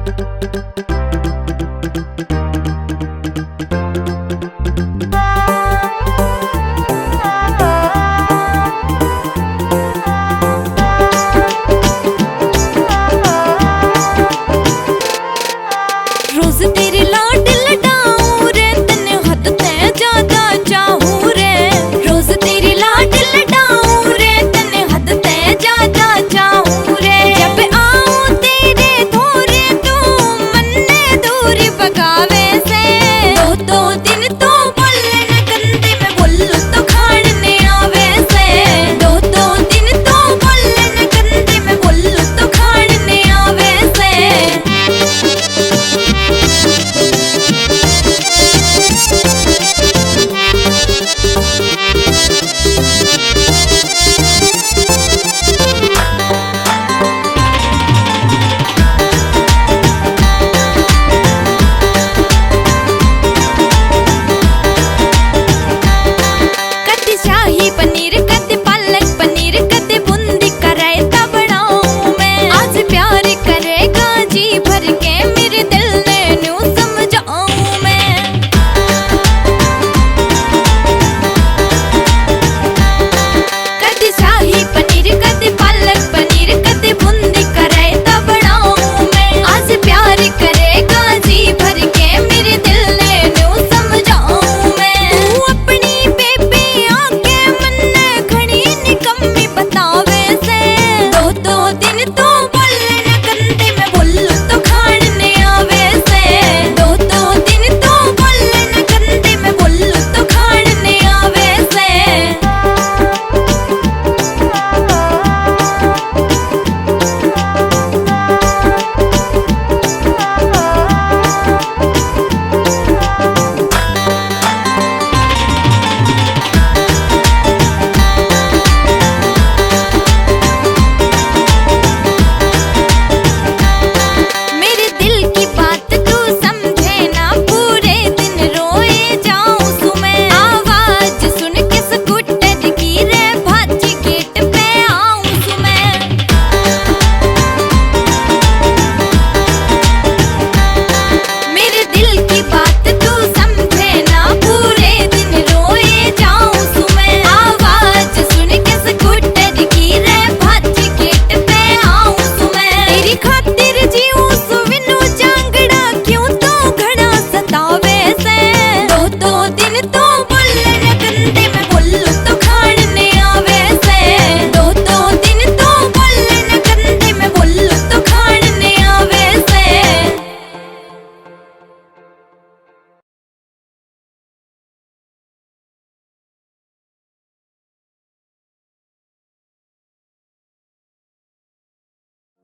रोज तेरी लाड लडाऊं रे, तने हद ते ज्यादा चाहूं रे। रोज तेरी लाड लडाऊं रे, तने हद ते ज्यादा चाहूं रे। जब आऊं तेरे धोरे तू मन्ने दूरी भगावे से। दो दिन तो बोलन गंदे में बोलूं तो खाड़ने आवे से। दो दिन तो बोलन गंदे में बोलूं तो खाड़ने आवे से। शाही पनीर कदे पालक पनीर कदे बूंदी का रायता बनाऊं मैं। आज प्यार करेगा जी भर के मेरे दिल ने न्यू समझाऊं मैं। कदे शाही पनीर कदे पालक पनीर कदे बूंदी का रायता बनाऊं मैं। आज प्यार करेगा जी भर के मेरे दिल ने न्यू समझाऊं मैं। तू अपनी बेबी कम्मी बतावे से। दो दिन तो बोलन गंदे में बोलूं तो खाड़ने आवे से। दो दिन तो बोलन गंदे में बोलूं तो खाड़ने आवे से।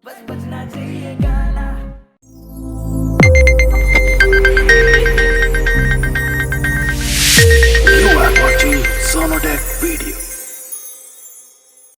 बस बजना चाहिए गाना।